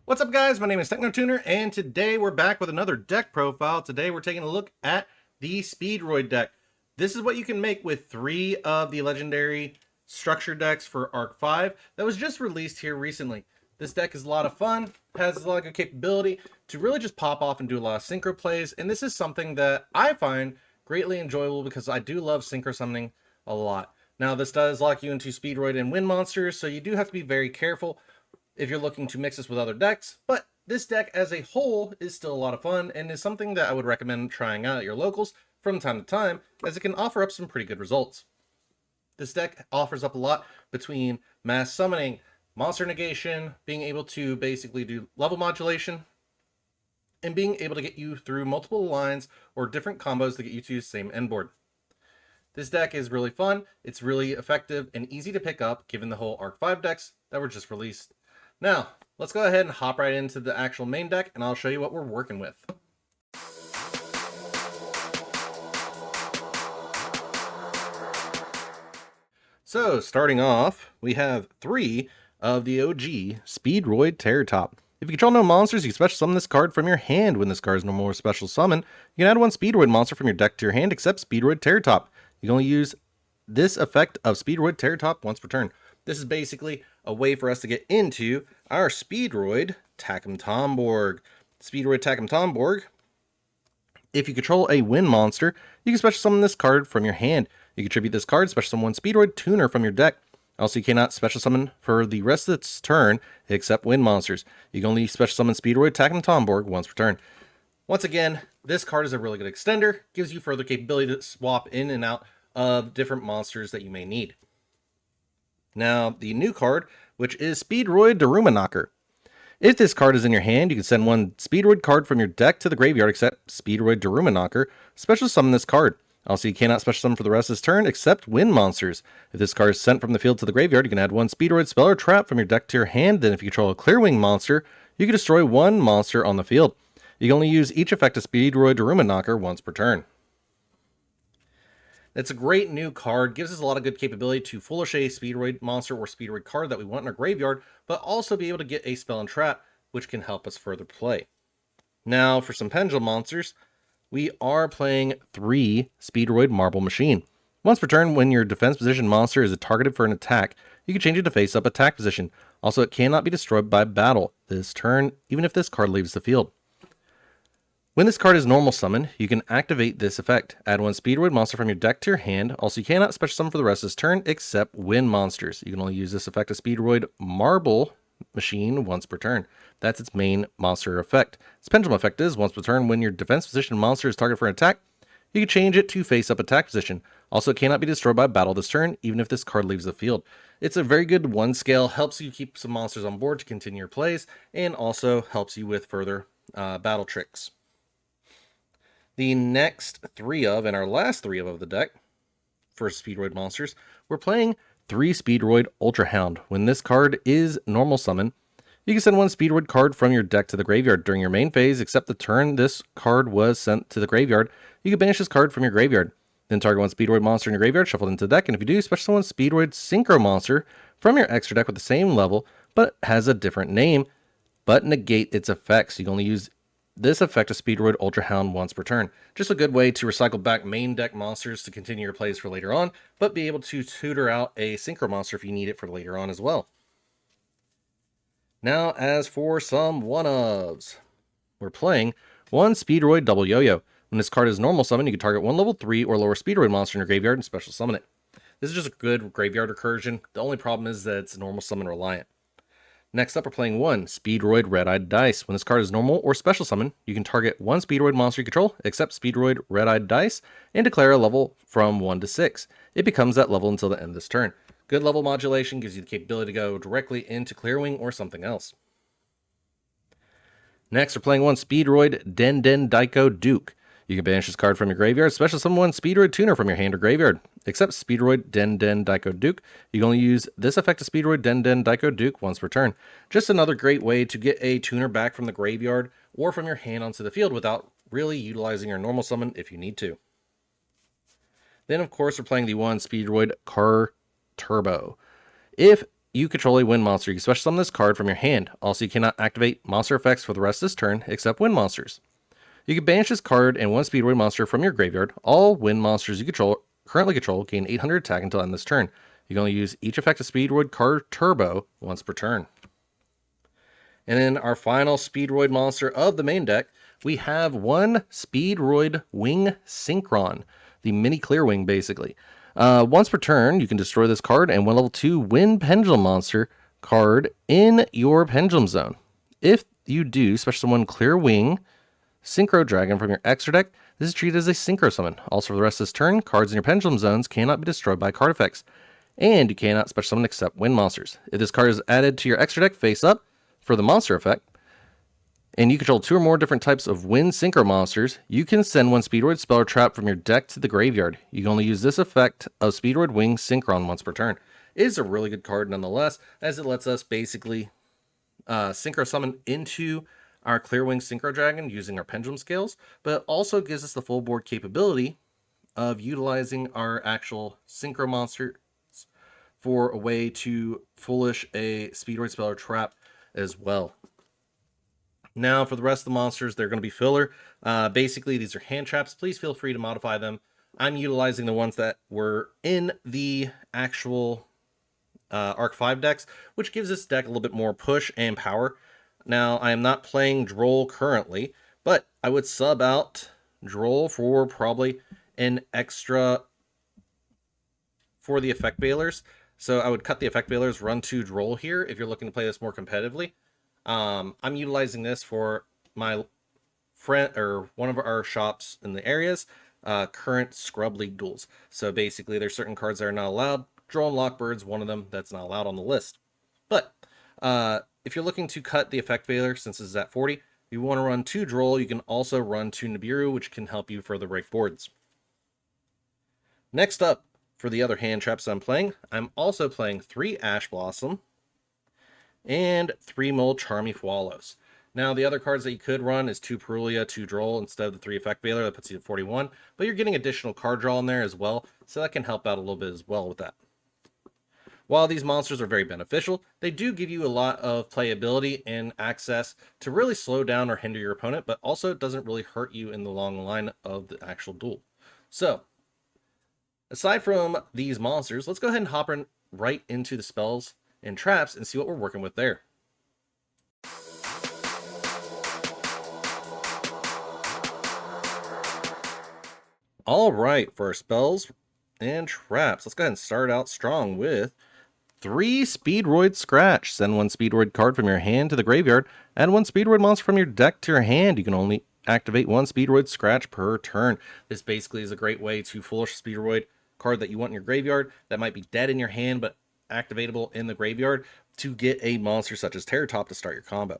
What's up, guys? My name is TechnoTuner, and today we're back with another deck profile. Today we're taking a look at the Speedroid deck. This is what you can make with 3 of the legendary structure decks for Arc 5 that was just released here recently. This deck is a lot of fun, has a lot of good capability to really just pop off and do a lot of synchro plays, and this is something that I find greatly enjoyable because I do love synchro summoning a lot. Now, this does lock you into Speedroid and Wind monsters, so you do have to be very careful if you're looking to mix this with other decks, but this deck as a whole is still a lot of fun and is something that I would recommend trying out at your locals from time to time, as it can offer up some pretty good results. This deck offers up a lot between mass summoning, monster negation, being able to basically do level modulation, and being able to get you through multiple lines or different combos to get you to the same end board. This deck is really fun, it's really effective, and easy to pick up given the whole Arc 5 decks that were just released. Now, let's go ahead and hop right into the actual main deck, and I'll show you what we're working with. So, starting off, we have 3 of the OG Speedroid Terror Top. If you control no monsters, you can special summon this card from your hand. When this card is normal or special summon, you can add 1 Speedroid monster from your deck to your hand, except Speedroid Terror Top. You can only use this effect of Speedroid Terror Top once per turn. This is basically a way for us to get into our Speedroid Tack'em Tomborg. Speedroid Tack'em Tomborg, if you control a Wind monster, you can special summon this card from your hand. You can tribute this card, special summon 1 Speedroid Tuner from your deck. Also, you cannot special summon for the rest of its turn except Wind monsters. You can only special summon Speedroid Tack'em Tomborg once per turn. Once again, this card is a really good extender, gives you further capability to swap in and out of different monsters that you may need. Now, the new card, which is Speedroid Daruma Knocker. If this card is in your hand, you can send 1 Speedroid card from your deck to the graveyard except Speedroid Daruma Knocker. Special summon this card. Also, you cannot special summon for the rest of this turn except Wind monsters. If this card is sent from the field to the graveyard, you can add 1 Speedroid spell or trap from your deck to your hand. Then if you control a Clearwing monster, you can destroy 1 monster on the field. You can only use each effect of Speedroid Daruma Knocker once per turn. It's a great new card, gives us a lot of good capability to foolish a Speedroid monster or Speedroid card that we want in our graveyard, but also be able to get a spell and trap, which can help us further play. Now, for some Pendulum monsters, we are playing 3 Speedroid Marble Machine. Once per turn, when your defense position monster is targeted for an attack, you can change it to face-up attack position. Also, it cannot be destroyed by battle this turn, even if this card leaves the field. When this card is normal summoned, you can activate this effect. Add 1 Speedroid monster from your deck to your hand. Also, you cannot special summon for the rest of this turn except Wind monsters. You can only use this effect of Speedroid Marble Machine once per turn. That's its main monster effect. Its pendulum effect is once per turn when your defense position monster is targeted for an attack, you can change it to face-up attack position. Also, it cannot be destroyed by battle this turn, even if this card leaves the field. It's a very good 1 scale, helps you keep some monsters on board to continue your plays, and also helps you with further battle tricks. The next 3 of, and our last 3 of the deck, for Speedroid monsters, we're playing 3 Speedroid Ultra Hound. When this card is normal summon, you can send 1 Speedroid card from your deck to the graveyard during your main phase, except the turn this card was sent to the graveyard. You can banish this card from your graveyard. Then target 1 Speedroid monster in your graveyard, shuffle it into the deck, and if you do, special 1 Speedroid Synchro monster from your extra deck with the same level, but has a different name, but negate its effects. You can only use this effect of Speedroid Ultra Hound once per turn. Just a good way to recycle back main deck monsters to continue your plays for later on, but be able to tutor out a Synchro monster if you need it for later on as well. Now, as for some one-ofs, we're playing 1 Speedroid Double Yo-Yo. When this card is normal summon, you can target 1 level 3 or lower Speedroid monster in your graveyard and special summon it. This is just a good graveyard recursion. The only problem is that it's normal summon reliant. Next up, we're playing 1 Speedroid Red-Eyed Dice. When this card is normal or special summon, you can target 1 Speedroid monster you control, except Speedroid Red-Eyed Dice, and declare a level from 1 to 6. It becomes that level until the end of this turn. Good level modulation, gives you the capability to go directly into Clearwing or something else. Next, we're playing 1 Speedroid Den Den Daiko Duke. You can banish this card from your graveyard, special summon 1 Speedroid Tuner from your hand or graveyard. Except Speedroid Den Den Daiko Duke, you can only use this effect of Speedroid Den Den Daiko Duke once per turn. Just another great way to get a tuner back from the graveyard or from your hand onto the field without really utilizing your normal summon if you need to. Then, of course, we're playing the 1 Speedroid Car Turbo. If you control a wind monster, you can special summon this card from your hand. Also, you cannot activate monster effects for the rest of this turn except wind monsters. You can banish this card and one Speedroid monster from your graveyard. All wind monsters you currently control gain 800 attack until end this turn. You can only use each effect of Speedroid card Turbo once per turn. And then our final Speedroid monster of the main deck, we have one Speedroid Wing Synchron, the mini clear wing basically. Once per turn, you can destroy this card and one level 2 Wind Pendulum monster card in your Pendulum Zone. If you do special summon Clear Wing Synchro Dragon from your extra deck, this is treated as a synchro summon. Also, for the rest of this turn, cards in your Pendulum Zones cannot be destroyed by card effects, and you cannot special summon except wind monsters. If this card is added to your extra deck face up for the monster effect, and you control 2 or more different types of wind synchro monsters, you can send one Speedroid spell or trap from your deck to the graveyard. You can only use this effect of Speedroid Wing Synchron once per turn. It is a really good card nonetheless, as it lets us basically synchro summon into our Clearwing Synchro Dragon using our Pendulum Scales, but it also gives us the full board capability of utilizing our actual synchro monsters for a way to foolish a Speedroid spell or trap as well. Now, for the rest of the monsters, they're going to be filler. Basically, these are hand traps. Please feel free to modify them. I'm utilizing the ones that were in the actual Arc 5 decks, which gives this deck a little bit more push and power. Now, I am not playing Droll currently, but I would sub out Droll for probably an extra for the effect veilers. So I would cut the effect veilers, run 2 Droll here if you're looking to play this more competitively. I'm utilizing this for my friend or one of our shops in the areas, current Scrub League duels. So basically, there's certain cards that are not allowed. Droll and Lockbird's one of them that's not allowed on the list. But if you're looking to cut the effect veiler, since this is at 40, if you want to run 2 Droll, you can also run 2 Nibiru, which can help you further break boards. Next up, for the other hand traps I'm also playing 3 Ash Blossom and 3 Mole Charmy Fualos. Now, the other cards that you could run is 2 Perulia, 2 Droll instead of the 3 Effect Veiler. That puts you at 41, but you're getting additional card draw in there as well, so that can help out a little bit as well with that. While these monsters are very beneficial, they do give you a lot of playability and access to really slow down or hinder your opponent, but also it doesn't really hurt you in the long line of the actual duel. So, aside from these monsters, let's go ahead and hop right into the spells and traps and see what we're working with there. All right, for our spells and traps, let's go ahead and start out strong with 3 Speedroid Scratch. Send 1 Speedroid card from your hand to the graveyard. Add 1 Speedroid monster from your deck to your hand. You can only activate 1 Speedroid Scratch per turn. This basically is a great way to foolish Speedroid card that you want in your graveyard that might be dead in your hand but activatable in the graveyard to get a monster such as Terratop to start your combo.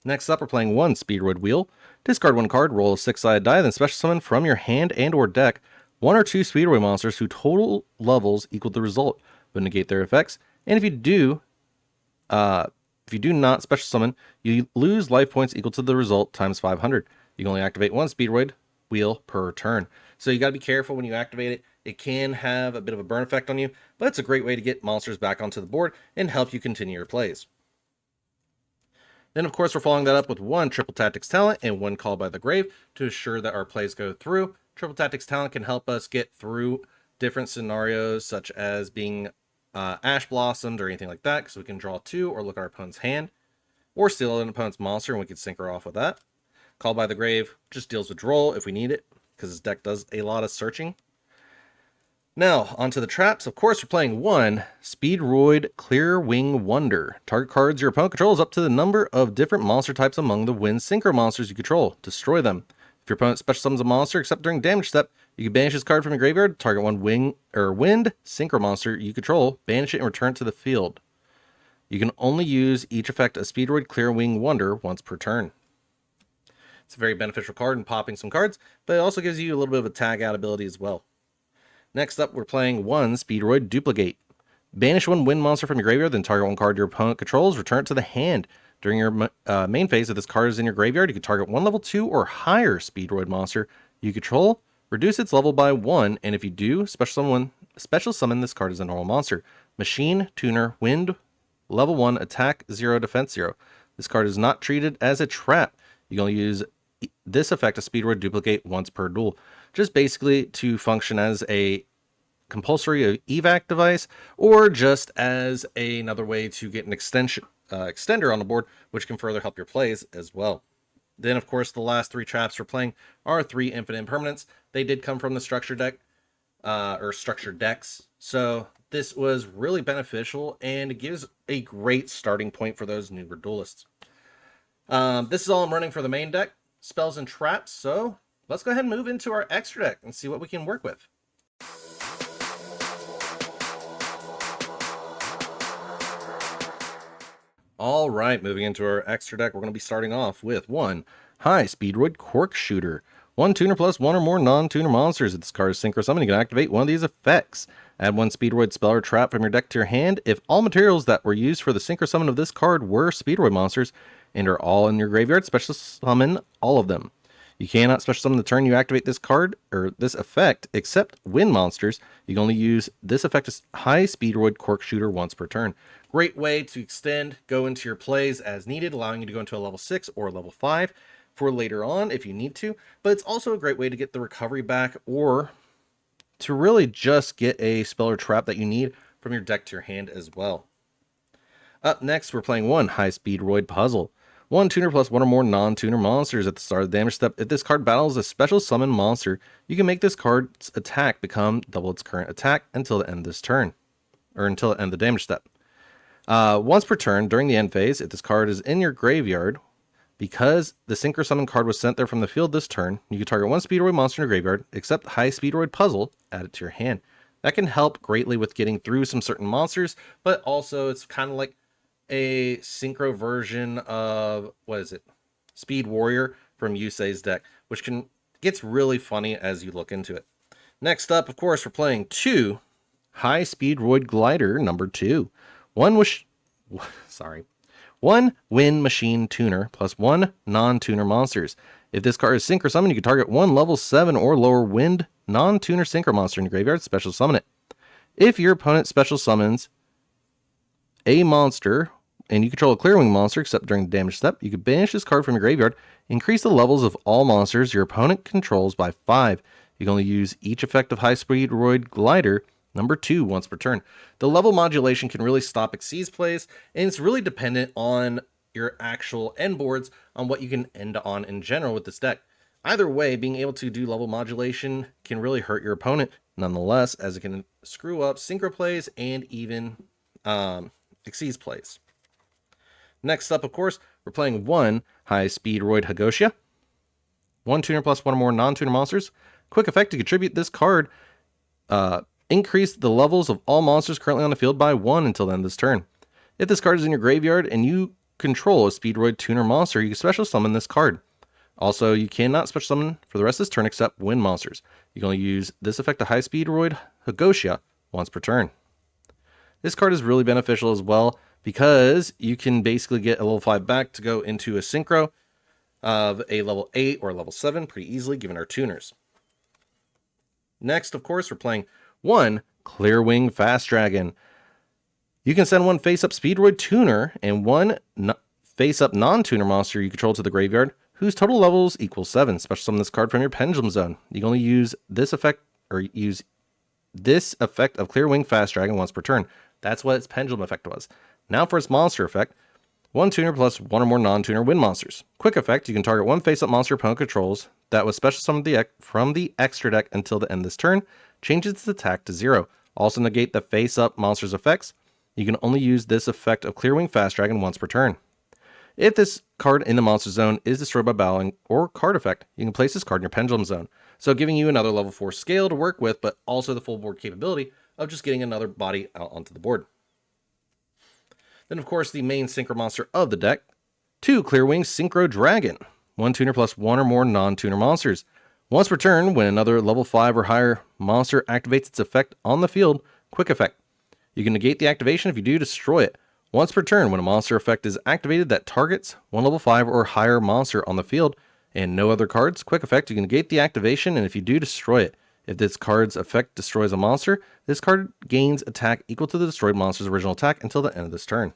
Next up, we're playing 1 Speedroid Wheel. Discard 1 card, roll a 6-sided die, then special summon from your hand and or deck 1 or 2 Speedroid monsters whose total levels equal the result, but negate their effects. And if you do not special summon, you lose life points equal to the result times 500. You can only activate 1 Speedroid Wheel per turn. So you got to be careful when you activate it. It can have a bit of a burn effect on you, but it's a great way to get monsters back onto the board and help you continue your plays. Then, of course, we're following that up with 1 Triple Tactics Talent and 1 Call by the Grave to ensure that our plays go through. Triple Tactics Talent can help us get through different scenarios, such as being Ash Blossomed or anything like that, because we can draw 2 or look at our opponent's hand, or steal an opponent's monster, and we can synchro off with that. Call by the Grave just deals with Droll if we need it, because his deck does a lot of searching. Now, onto the traps. Of course, we're playing 1 Speedroid Clear Wing Wonder. Target cards your opponent controls up to the number of different monster types among the wind synchro monsters you control. Destroy them. If your opponent special summons a monster except during damage step, you can banish this card from your graveyard, target 1 wind synchro monster you control, banish it, and return it to the field. You can only use each effect of Speedroid Clear Wing Wonder once per turn. It's a very beneficial card in popping some cards, but it also gives you a little bit of a tag out ability as well. Next up, we're playing 1 Speedroid Duplicate. Banish 1 wind monster from your graveyard, then target 1 card your opponent controls, return it to the hand. During your main phase, if this card is in your graveyard, you can target 1 level 2 or higher Speedroid monster you control, reduce its level by 1, and if you do, special summon this card as a normal monster. Machine, Tuner, Wind, level 1 attack 0 defense 0. This card is not treated as a trap. You can only use this effect of Speedroid duplicate once per duel, just basically to function as a compulsory evac device, or just as another way to get an extender on the board, which can further help your plays as well. Then, of course, the last 3 traps we're playing are 3 infinite impermanents. They did come from the structure deck, or structured decks, so this was really beneficial and gives a great starting point for those newer duelists. This is all I'm running for the main deck, spells and traps, so let's go ahead and move into our extra deck and see what we can work with. All right, moving into our extra deck, we're going to be starting off with 1 High Speedroid Cork Shooter. 1 tuner plus 1 or more non-tuner monsters. If this card is synchro summon, you can activate one of these effects. Add 1 Speedroid spell or trap from your deck to your hand. If all materials that were used for the synchro summon of this card were Speedroid monsters and are all in your graveyard, special summon all of them. You cannot special summon the turn you activate this card or this effect except win monsters. You can only use this effect as High Speedroid Cork Shooter once per turn. Great way to extend, go into your plays as needed, allowing you to go into a level 6 or level 5 for later on if you need to. But it's also a great way to get the recovery back, or to really just get a spell or trap that you need from your deck to your hand as well. Up next, we're playing 1 High Speedroid Puzzle. 1 tuner plus 1 or more non-tuner monsters. At the start of the damage step, if this card battles a special summon monster, you can make this card's attack become double its current attack until the end of this turn, or until the end of the damage step. Once per turn during the end phase, if this card is in your graveyard, because the synchro summon card was sent there from the field this turn, you can target 1 Speedroid monster in your graveyard, except High Speedroid Puzzle, add it to your hand. That can help greatly with getting through some certain monsters, but also it's kind of like a synchro version of, Speed Warrior from Yusei's deck, which gets really funny as you look into it. Next up, of course, we're playing 2 High Speedroid Glider number 2. 1 Wind Machine Tuner plus 1 non-tuner monsters. If this card is synchro summon, you can target 1 level 7 or lower wind non-tuner synchro monster in your graveyard, special summon it. If your opponent special summons a monster and you control a clear wing monster except during the damage step, you can banish this card from your graveyard, increase the levels of all monsters your opponent controls by 5. You can only use each effect of High Speedroid Glider number 2 once per turn. The level modulation can really stop Exceeds plays, and it's really dependent on your actual end boards on what you can end on in general with this deck. Either way, being able to do level modulation can really hurt your opponent nonetheless, as it can screw up synchro plays and even Exceeds plays. Next up, of course, we're playing 1 High Speedroid Hagoshia. 1 tuner plus 1 or more non-tuner monsters. Quick effect to contribute this card. Increase the levels of all monsters currently on the field by 1 until the end of this turn. If this card is in your graveyard and you control a Speedroid tuner monster, you can special summon this card. Also, you cannot special summon for the rest of this turn except win monsters. You can only use this effect of High Speedroid Hagoshia once per turn. This card is really beneficial as well because you can basically get a level 5 back to go into a synchro of a level 8 or level 7 pretty easily given our tuners. Next, of course, we're playing 1 Clearwing Fast Dragon. You can send 1 face-up Speedroid tuner and 1 face-up non-tuner monster you control to the graveyard, whose total levels equal 7. Special summon this card from your Pendulum Zone. You can only use this effect of Clearwing Fast Dragon once per turn. That's what its Pendulum effect was. Now for its monster effect. 1 tuner plus 1 or more non-tuner win monsters. Quick effect, you can target 1 face-up monster your opponent controls that was special summoned from the extra deck until the end of this turn. Changes its attack to 0. Also negate the face-up monster's effects. You can only use this effect of Clearwing Fast Dragon once per turn. If this card in the monster zone is destroyed by battling or card effect, you can place this card in your Pendulum Zone. So giving you another level 4 scale to work with, but also the full board capability of just getting another body out onto the board. Then of course the main synchro monster of the deck, 2 Clearwing Synchro Dragon. 1 tuner plus 1 or more non-tuner monsters. Once per turn, when another level 5 or higher monster activates its effect on the field, quick effect. You can negate the activation. If you do, destroy it. Once per turn, when a monster effect is activated that targets 1 level 5 or higher monster on the field and no other cards, quick effect, you can negate the activation, and if you do, destroy it. If this card's effect destroys a monster, this card gains attack equal to the destroyed monster's original attack until the end of this turn.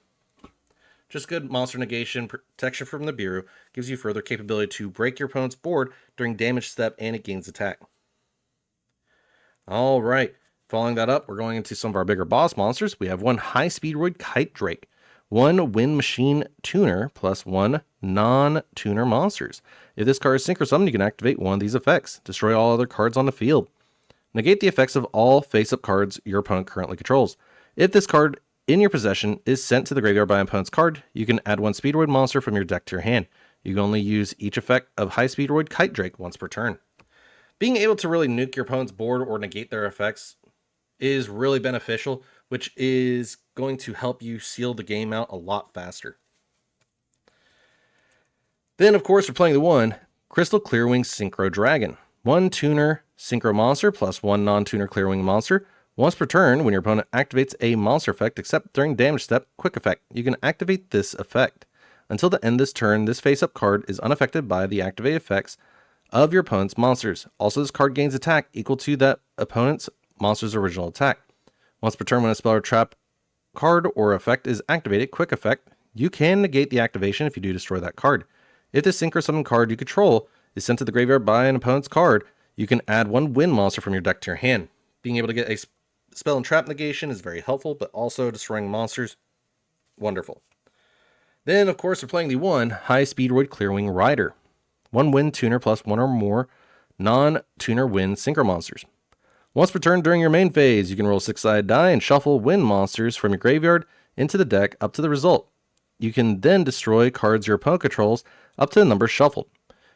Just good monster negation protection from the Nibiru gives you further capability to break your opponent's board during damage step, and it gains attack. All right, following that up, we're going into some of our bigger boss monsters. We have one High Speedroid Kite Drake, one Wind Machine Tuner, plus one non-tuner monsters. If this card is synchro summoned, you can activate one of these effects. Destroy all other cards on the field. Negate the effects of all face-up cards your opponent currently controls. If this card in your possession is sent to the graveyard by an opponent's card, you can add one Speedroid monster from your deck to your hand. You can only use each effect of High Speedroid Kite Drake once per turn. Being able to really nuke your opponent's board or negate their effects is really beneficial, which is going to help you seal the game out a lot faster. Then, of course, we're playing the one Crystal Clearwing Synchro Dragon. One tuner synchro monster plus one non-tuner Clearwing monster. Once per turn, when your opponent activates a monster effect, except during damage step, quick effect, you can activate this effect. Until the end of this turn, this face-up card is unaffected by the activate effects of your opponent's monsters. Also, this card gains attack equal to that opponent's monster's original attack. Once per turn, when a spell or trap card or effect is activated, quick effect, you can negate the activation if you do destroy that card. If the synchro summon card you control is sent to the graveyard by an opponent's card, you can add one wind monster from your deck to your hand. Being able to get a spell and trap negation is very helpful, but also destroying monsters, wonderful. Then, of course, we're playing the one High Speedroid Clearwing Rider. One wind tuner plus one or more non-tuner wind synchro monsters. Once per turn during your main phase, you can roll a 6-sided die and shuffle wind monsters from your graveyard into the deck up to the result. You can then destroy cards your opponent controls up to the number shuffled.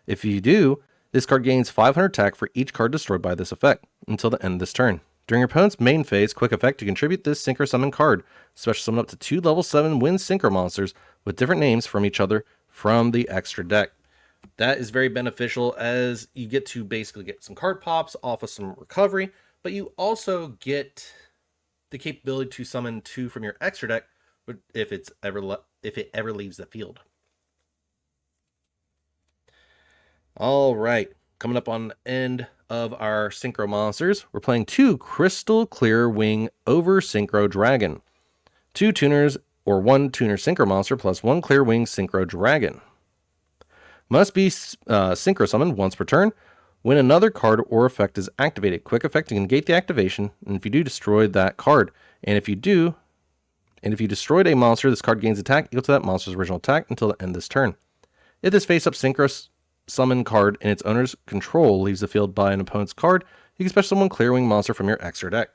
If you do, this card gains 500 attack for each card destroyed by this effect until the end of this turn. During your opponent's main phase, quick effect, you contribute this synchro summon card. Special summon up to 2 level 7 wind synchro monsters with different names from each other from the extra deck. That is very beneficial as you get to basically get some card pops off of some recovery, but you also get the capability to summon 2 from your extra deck if it ever leaves the field. All right, coming up on the end of our synchro monsters, we're playing 2 Crystal Clear Wing Over Synchro Dragon. 2 tuners or 1 tuner synchro monster plus 1 Clear Wing Synchro Dragon. Must be synchro summoned once per turn. When another card or effect is activated, quick effect, you can negate the activation, and if you do, destroy that card. And if you destroyed a monster, this card gains attack equal to that monster's original attack until the end of this turn. If this face-up synchro summon card in its owner's control leaves the field by an opponent's card, you can special summon Clearwing monster from your extra deck,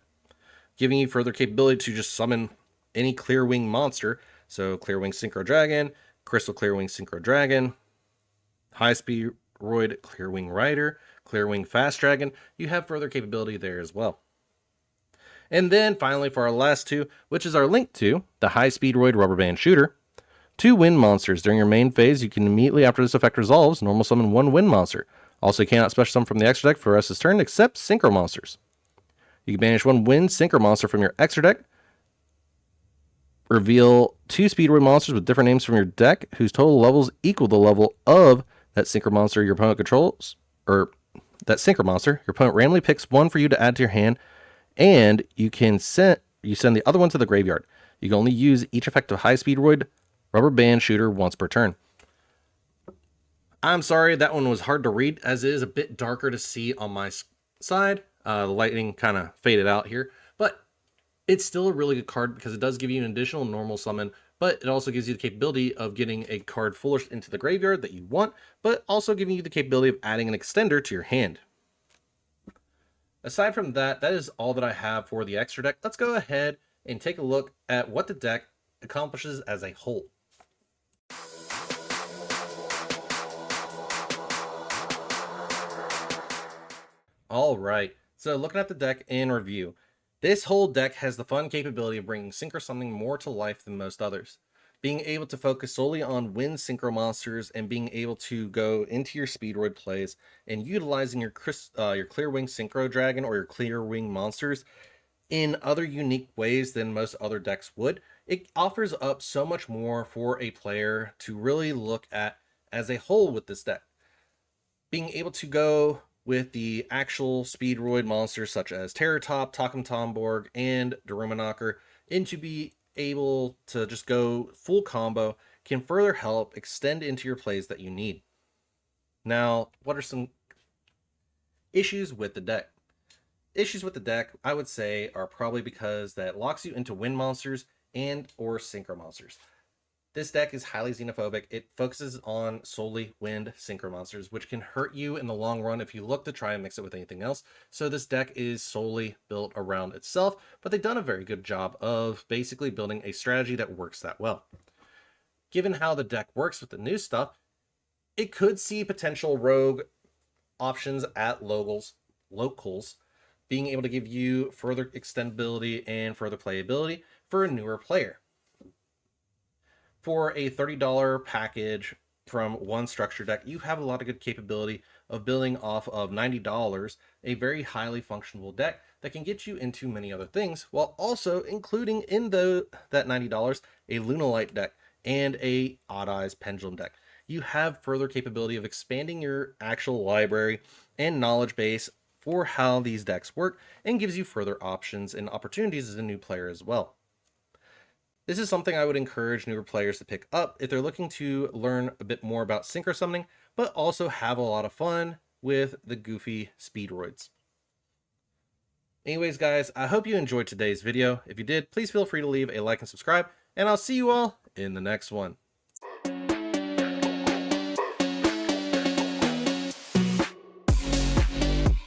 giving you further capability to just summon any Clearwing monster. So Clearwing Synchro Dragon, Crystal Clearwing Synchro Dragon, High Speedroid Clearwing Rider, Clearwing Fast Dragon. You have further capability there as well. And then finally for our last 2, which is our link to the High Speedroid Rubber Band Shooter. 2 wind monsters. During your main phase, you can immediately after this effect resolves, normal summon 1 wind monster. Also, you cannot special summon from the extra deck for the rest of this turn except synchro monsters. You can banish 1 wind synchro monster from your extra deck. Reveal 2 Speedroid monsters with different names from your deck whose total levels equal the level of that synchro monster your opponent controls, or that synchro monster. Your opponent randomly picks 1 for you to add to your hand, and you send the other one to the graveyard. You can only use each effect of High Speedroid Rubber Band Shooter once per turn. I'm sorry, that one was hard to read, as it is a bit darker to see on my side. The lighting kind of faded out here, but it's still a really good card because it does give you an additional normal summon, but it also gives you the capability of getting a card flourished into the graveyard that you want, but also giving you the capability of adding an extender to your hand. Aside from that, that is all that I have for the extra deck. Let's go ahead and take a look at what the deck accomplishes as a whole. All right, so looking at the deck in review, this whole deck has the fun capability of bringing synchro summoning more to life than most others. Being able to focus solely on wind synchro monsters and being able to go into your Speedroid plays and utilizing your Clearwing Synchro Dragon or your Clearwing monsters in other unique ways than most other decks would, it offers up so much more for a player to really look at as a whole with this deck. Being able to go with the actual Speedroid monsters such as Terratop, Takum Tomborg, and Daruma Knocker, and to be able to just go full combo can further help extend into your plays that you need. Now, what are some issues with the deck? Issues with the deck, I would say, are probably because that locks you into wind monsters and or synchro monsters. This deck is highly xenophobic. It focuses on solely wind synchro monsters, which can hurt you in the long run if you look to try and mix it with anything else. So this deck is solely built around itself, but they've done a very good job of basically building a strategy that works that well. Given how the deck works with the new stuff, it could see potential rogue options at locals being able to give you further extendability and further playability for a newer player. For a $30 package from one structure deck, you have a lot of good capability of building off of $90 a very highly functional deck that can get you into many other things, while also including in that $90 a Lunalight deck and a Odd Eyes Pendulum deck. You have further capability of expanding your actual library and knowledge base for how these decks work, and gives you further options and opportunities as a new player as well. This is something I would encourage newer players to pick up if they're looking to learn a bit more about synchro summoning, but also have a lot of fun with the goofy Speedroids. Anyways, guys, I hope you enjoyed today's video. If you did, please feel free to leave a like and subscribe, and I'll see you all in the next one.